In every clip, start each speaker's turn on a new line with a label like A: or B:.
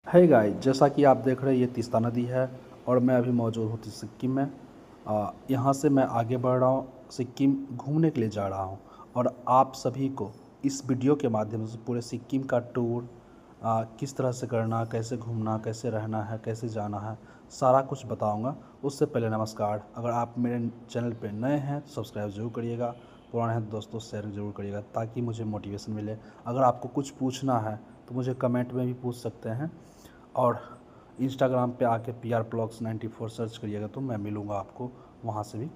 A: है गाइस, जैसा कि आप देख रहे हैं ये तीस्ता नदी है और मैं अभी मौजूद हूँ सिक्किम में। यहाँ से मैं आगे बढ़ रहा हूँ, सिक्किम घूमने के लिए जा रहा हूँ और आप सभी को इस वीडियो के माध्यम से पूरे सिक्किम का टूर किस तरह से करना, कैसे घूमना, कैसे रहना है, कैसे जाना है, सारा कुछ बताऊंगा। उससे पहले नमस्कार। अगर आप मेरे चैनल पर नए हैं तो सब्सक्राइब जरूर करिएगा, पुराने हैं दोस्तों शेयर जरूर करिएगा ताकि मुझे मोटिवेशन मिले। अगर आपको कुछ पूछना है तो मुझे कमेंट में भी पूछ सकते हैं और इंस्टाग्राम पे आके PRBlogs94 सर्च करिएगा तो मैं मिलूँगा आपको, वहाँ से भी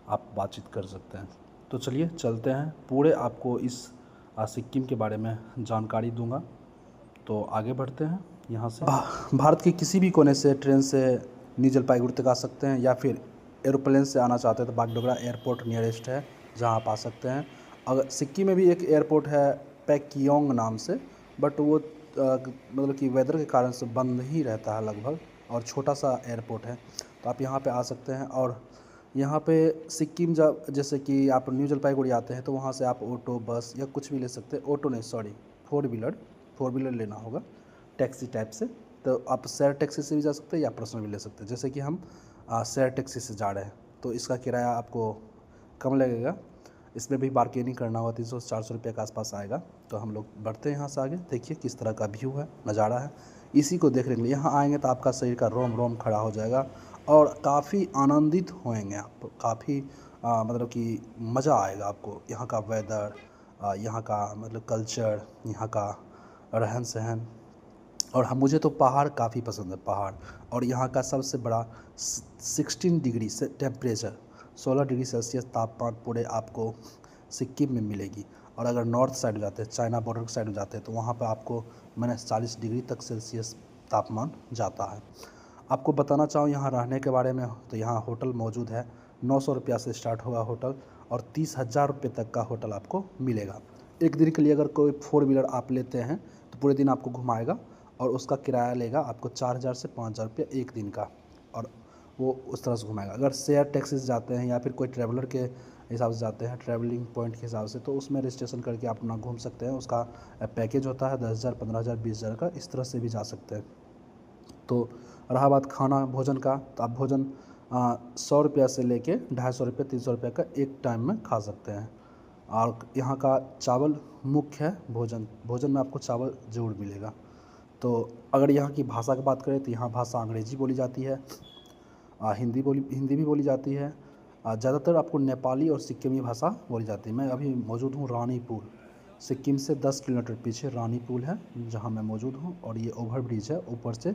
A: आप बातचीत कर सकते हैं। तो चलिए चलते हैं, पूरे आपको इस सिक्किम के बारे में जानकारी दूंगा। तो आगे बढ़ते हैं। यहाँ से भारत के किसी भी कोने से ट्रेन से न्यू जलपाईगुड़ी तक आ सकते हैं या फिर एरोप्लेन से आना चाहते हैं तो बागडोगरा एयरपोर्ट नियरेस्ट है जहाँ आप आ सकते हैं। अगर सिक्किम में भी एक एयरपोर्ट है पैक्योंग नाम से, बट वो मतलब कि वेदर के कारण से बंद ही रहता है लगभग, और छोटा सा एयरपोर्ट है तो आप यहाँ पे आ सकते हैं। और यहाँ पे सिक्किम जब जैसे कि आप न्यू जलपाईगुड़ी आते हैं तो वहाँ से आप ऑटो, बस या कुछ भी ले सकते हैं। ऑटो नहीं, सॉरी, फोर व्हीलर लेना होगा, टैक्सी टाइप से। तो आप शेयर टैक्सी से भी जा सकते हैं या पर्सनल भी ले सकते हैं। जैसे कि हम शेयर टैक्सी से जा रहे हैं तो इसका किराया आपको कम लगेगा, इसमें भी बार्गेनिंग करना होगा, 300 से 400 रुपये के आसपास आएगा। तो हम लोग बढ़ते हैं यहाँ से आगे। देखिए किस तरह का व्यू है, नज़ारा है। इसी को देखने के लिए यहाँ आएंगे तो आपका शरीर का रोम रोम खड़ा हो जाएगा और काफ़ी आनंदित होएंगे आप, काफ़ी मतलब कि मज़ा आएगा आपको। यहाँ का वेदर, यहाँ का मतलब कल्चर, यहाँ का रहन सहन। और हम मुझे तो पहाड़ काफ़ी पसंद है, पहाड़। और यहाँ का सबसे बड़ा 16 डिग्री से टेम्परेचर, 16 डिग्री सेल्सियस तापमान पूरे आपको सिक्किम में मिलेगी। और अगर नॉर्थ साइड जाते हैं, चाइना बॉर्डर की साइड जाते हैं तो वहाँ पर आपको -40 डिग्री तक सेल्सियस तापमान जाता है। आपको बताना चाहूँ यहाँ रहने के बारे में तो यहाँ होटल मौजूद है। 900 रुपया से स्टार्ट होगा होटल और 30,000 रुपये तक का होटल आपको मिलेगा। एक दिन के लिए अगर कोई 4 व्हीलर आप लेते हैं तो पूरे दिन आपको घुमाएगा और उसका किराया लेगा आपको 4,000 से 5,000 रुपये एक दिन का, और वो उस तरह से घुमाएगा। अगर शेयर टैक्सी से जाते हैं या फिर कोई ट्रैवलर के हिसाब से जाते हैं, ट्रैवलिंग पॉइंट के हिसाब से, तो उसमें रजिस्ट्रेशन करके आप अपना घूम सकते हैं। उसका पैकेज होता है 10,000, 15,000, 20,000 का, इस तरह से भी जा सकते हैं। तो रहा बात खाना भोजन का, तो आप भोजन 100 रुपया से लेके 250 रुपये, 300 रुपये का एक टाइम में खा सकते हैं। और यहाँ का चावल मुख्य है, भोजन में आपको चावल ज़रूर मिलेगा। तो अगर यहाँ की भाषा की बात करें तो यहाँ भाषा अंग्रेजी बोली जाती है, हिंदी भी बोली जाती है। ज़्यादातर आपको नेपाली और सिक्किमी भाषा बोली जाती है। मैं अभी मौजूद हूँ रानीपुल, सिक्किम से 10 किलोमीटर पीछे रानीपुल है जहाँ मैं मौजूद हूँ। और ये ओवर ब्रिज है, ऊपर से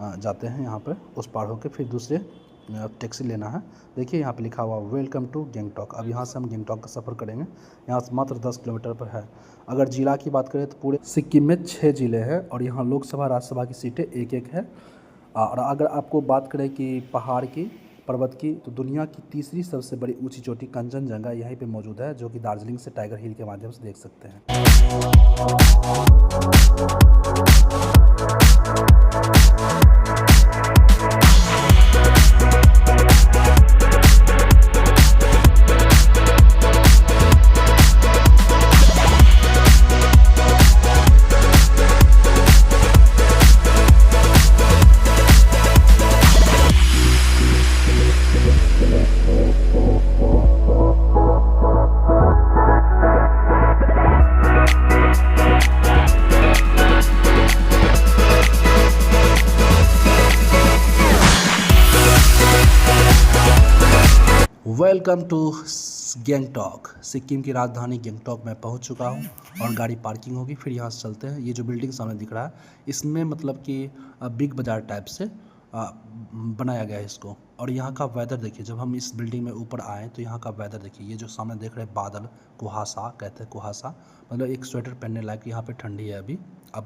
A: जाते हैं यहाँ पर, उस पार होकर फिर दूसरे टैक्सी लेना है। देखिए यहाँ पे लिखा हुआ वेलकम टू गैंगटॉक। अब यहाँ से हम गैंगटॉक का सफ़र करेंगे, यहाँ से मात्र 10 किलोमीटर पर है। अगर ज़िला की बात करें तो पूरे सिक्किम में 6 ज़िले हैं और यहाँ लोकसभा राज्यसभा की सीटें एक एक है। और अगर आपको बात करें कि पहाड़ की, पर्वत की, तो दुनिया की तीसरी सबसे बड़ी ऊंची चोटी कंचनजंगा यहीं पे मौजूद है, जो कि दार्जिलिंग से टाइगर हिल के माध्यम से देख सकते हैं। Welcome to Gangtok. सिक्किम की राजधानी गैंगटॉक में पहुंच चुका हूं और गाड़ी पार्किंग होगी, फिर यहाँ से चलते हैं। ये जो बिल्डिंग सामने दिख रहा है इसमें मतलब कि बिग बाज़ार टाइप से बनाया गया है इसको। और यहाँ का वेदर देखिए, जब हम इस बिल्डिंग में ऊपर आए तो यहाँ का वेदर देखिए। ये जो सामने देख रहे हैं बादल, कुहासा कहते हैं, कुहासा मतलब एक स्वेटर पहनने लायक। यहाँ पे ठंडी है अभी।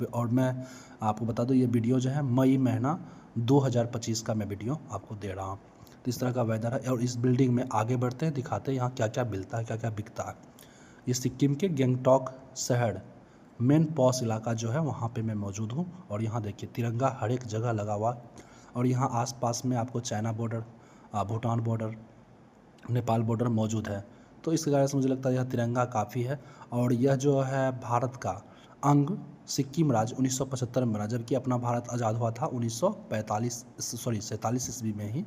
A: और मैं आपको बता दूँ ये वीडियो जो है मई महीना 2025 का मैं वीडियो आपको दे रहा हूँ। तो इस तरह का वेदर है। और इस बिल्डिंग में आगे बढ़ते हैं, दिखाते हैं यहाँ क्या क्या मिलता है, क्या क्या बिकता है। ये सिक्किम के गैंगटॉक शहर मेन पॉश इलाका जो है वहाँ पे मैं मौजूद हूँ। और यहाँ देखिए तिरंगा हर एक जगह लगा हुआ। और यहाँ आसपास में आपको China border, Bhutan border, Nepal border मौजूद है। तो इस कारण से मुझे लगता है यह तिरंगा काफ़ी है। और यह जो है भारत का अंग सिक्किम राज्य 1975 में बना, जबकि अपना भारत आज़ाद हुआ था 47 ईस्वी में ही,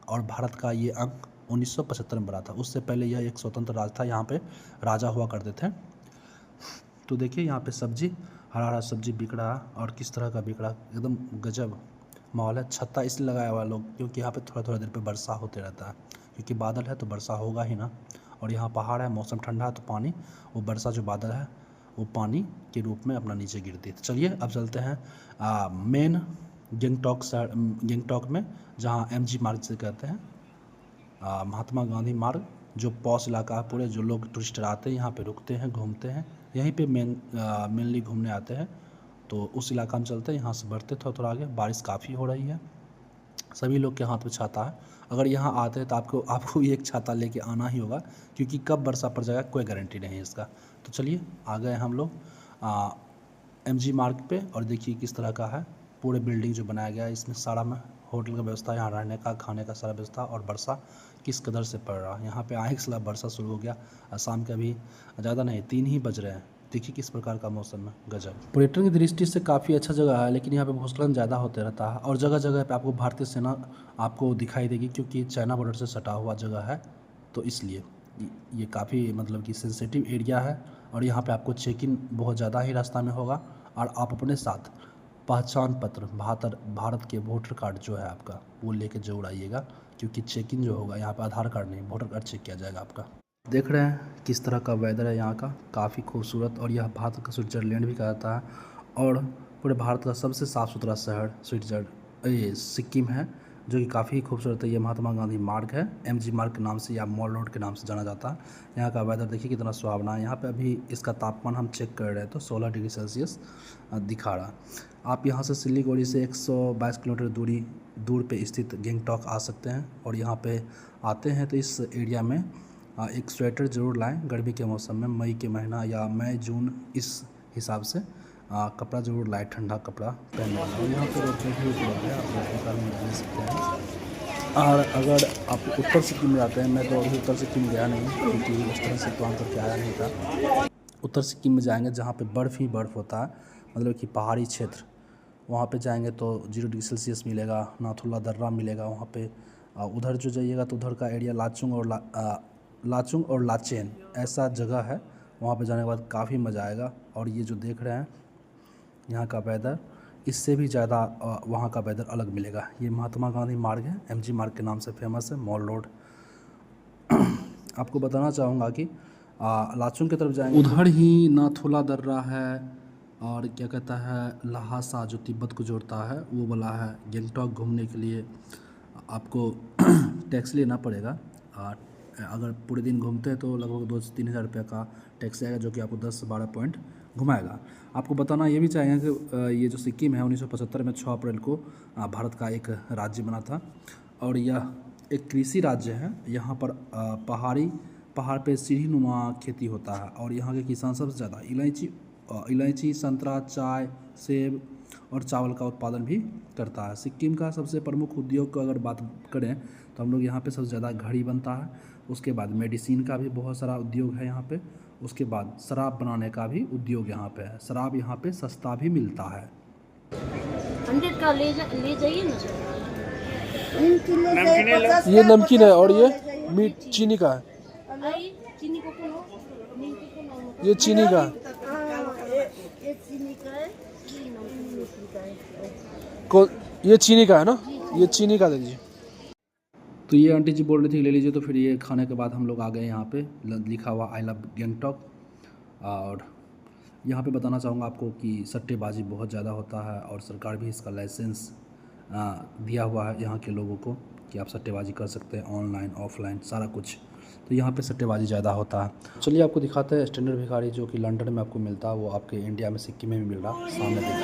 A: और भारत का ये अंक 1975 में बना था। उससे पहले यह एक स्वतंत्र राज्य था, यहाँ पे राजा हुआ करते थे। तो देखिए यहाँ पे सब्जी, हरा हरा सब्जी बिक रहा है, और किस तरह का बिक रहा है, एकदम गजब माहौल है। छत्ता इसलिए लगाया हुआ लोग क्योंकि यहाँ पे थोड़ा थोड़ा देर पे वर्षा होते रहता है, क्योंकि बादल है तो वर्षा होगा ही ना, और यहाँ पहाड़ है, मौसम ठंडा है, तो पानी, वो वर्षा जो बादल है वो पानी के रूप में अपना नीचे गिरती है। तो चलिए अब चलते हैं मेन गंगटोक में, जहाँ MG मार्ग से कहते हैं, महात्मा गांधी मार्ग, जो पॉश इलाका है पूरे, जो लोग टूरिस्ट आते हैं यहाँ पे रुकते हैं, घूमते हैं, यहीं पे मेनली घूमने आते हैं। तो उस इलाका में चलते हैं, यहाँ से बढ़ते थोड़ा थोड़ा आगे। बारिश काफ़ी हो रही है, सभी लोग के हाथ में छाता है। अगर यहाँ आते हैं तो आपको भी एक छाता लेके आना ही होगा, क्योंकि कब वर्षा पड़ जाएगा कोई गारंटी नहीं है इसका। तो चलिए आ गए हम लोग MG मार्ग पे, और देखिए किस तरह का है पूरे बिल्डिंग जो बनाया गया है, इसमें सारा में होटल का व्यवस्था, यहाँ रहने का, खाने का सारा व्यवस्था, और वर्षा किस कदर से पड़ रहा है। यहाँ पे आए के साथ वर्षा शुरू हो गया, शाम के अभी ज़्यादा नहीं 3 ही बज रहे हैं। देखिए किस प्रकार का मौसम है, गजब। पर्यटन की दृष्टि से काफ़ी अच्छा जगह है, लेकिन यहाँ पे भूस्खलन ज़्यादा होते रहता है, और जगह जगह पे आपको भारतीय सेना आपको दिखाई देगी, क्योंकि चाइना बॉर्डर से सटा हुआ जगह है, तो इसलिए ये काफ़ी मतलब कि सेंसिटिव एरिया है। और यहाँ पे आपको चेक इन बहुत ज़्यादा ही रास्ता में होगा, और आप अपने साथ पहचान पत्र, भारत के वोटर कार्ड जो है आपका, वो लेके जरूर आइएगा, क्योंकि चेक इन जो होगा यहाँ पे आधार कार्ड नहीं, वोटर कार्ड चेक किया जाएगा आपका। देख रहे हैं किस तरह का वेदर है यहाँ का, काफ़ी खूबसूरत, और यह भारत का स्विट्ज़रलैंड भी कहता है, और पूरे भारत का सबसे साफ़ सुथरा शहर सिक्किम है, जो कि काफ़ी खूबसूरत है। ये महात्मा गांधी मार्ग है, MG मार्ग के नाम से या मॉल रोड के नाम से जाना जाता है। यहाँ का वेदर देखिए कितना सुहावना है। यहाँ पे अभी इसका तापमान हम चेक कर रहे हैं तो 16 डिग्री सेल्सियस दिखा रहा। आप यहाँ से सिलीगुड़ी से 122 किलोमीटर दूर पे स्थित गंगटोक आ सकते हैं, और यहाँ पे आते हैं तो इस एरिया में एक स्वेटर ज़रूर लाएँ। गर्मी के मौसम में, मई के महीना या मई जून, इस हिसाब से कपड़ा जरूर लाए, ठंडा कपड़ा पहनने वाला। और यहाँ पर रोपवे भी उपलब्ध है, आप रोपवे का भी ले सकते हैं। और अगर आप उत्तर सिक्किम में जाते हैं, मैं तो अभी उत्तर सिक्किम गया नहीं, क्योंकि उस तरह से प्लान करके आया नहीं था। उत्तर सिक्किम में जाएंगे जहाँ पे बर्फ़ ही बर्फ़ होता है, मतलब कि पहाड़ी क्षेत्र, वहाँ पे जाएंगे तो 0 डिग्री सेल्सियस मिलेगा, नाथुला दर्रा मिलेगा वहाँ पे। उधर जो जाइएगा तो उधर का एरिया लाचुंग और लाचेन ऐसा जगह है, वहाँ पे जाने के बाद काफ़ी मज़ा आएगा। और ये जो देख रहे हैं यहाँ का वेदर, इससे भी ज़्यादा वहाँ का वेदर अलग मिलेगा। ये महात्मा गांधी मार्ग है, MG मार्ग के नाम से फेमस है, मॉल रोड। आपको बताना चाहूँगा कि लाचुंग की तरफ जाएंगे, उधर ही नाथुला दर्रा है, और क्या कहता है लहासा, जो तिब्बत को जोड़ता है, वो वाला है। गंगटोक घूमने के लिए आपको टैक्सी लेना पड़ेगा, अगर पूरे दिन घूमते हैं तो लगभग 2 से 3 हज़ार रुपये का टैक्सी आएगा, जो कि आपको 10 से 12 पॉइंट घुमाएगा। आपको बताना ये भी चाहेंगे कि ये जो सिक्किम है 1975 में 6 अप्रैल को भारत का एक राज्य बना था, और यह एक कृषि राज्य है। यहाँ पर पहाड़ पे सीढ़ीनुमा खेती होता है, और यहाँ के किसान सबसे ज़्यादा इलायची, संतरा, चाय, सेब और चावल का उत्पादन भी करता है। सिक्किम का सबसे प्रमुख उद्योग को अगर बात करें तो हम लोग यहाँ पे सबसे ज़्यादा घड़ी बनता है, उसके बाद मेडिसिन का भी बहुत सारा उद्योग है यहाँ पे, उसके बाद शराब बनाने का भी उद्योग यहाँ पे है। शराब यहाँ पे सस्ता भी मिलता है।
B: 100 का ले जाइए ना।
A: ये नमकीन है, और ये मीठ चीनी का है,
B: चीनी को
A: ये चीनी का है। ये चीनी का है ना, ये चीनी का दे दीजिए। तो ये आंटी जी बोल रही थी ले लीजिए, तो फिर ये खाने के बाद हम लोग आ गए यहाँ पे, लिखा हुआ आई लव गंगटोक। और यहाँ पे बताना चाहूँगा आपको कि सट्टेबाजी बहुत ज़्यादा होता है, और सरकार भी इसका लाइसेंस दिया हुआ है यहाँ के लोगों को कि आप सट्टेबाजी कर सकते हैं, ऑनलाइन ऑफलाइन सारा कुछ। तो यहाँ पे सट्टेबाजी ज़्यादा होता है। चलिए आपको दिखाते हैं स्टैंडर्ड भिखारी, जो कि लंदन में आपको मिलता है, वो आपके इंडिया में सिक्किम में भी मिल रहा है। सामने देखिए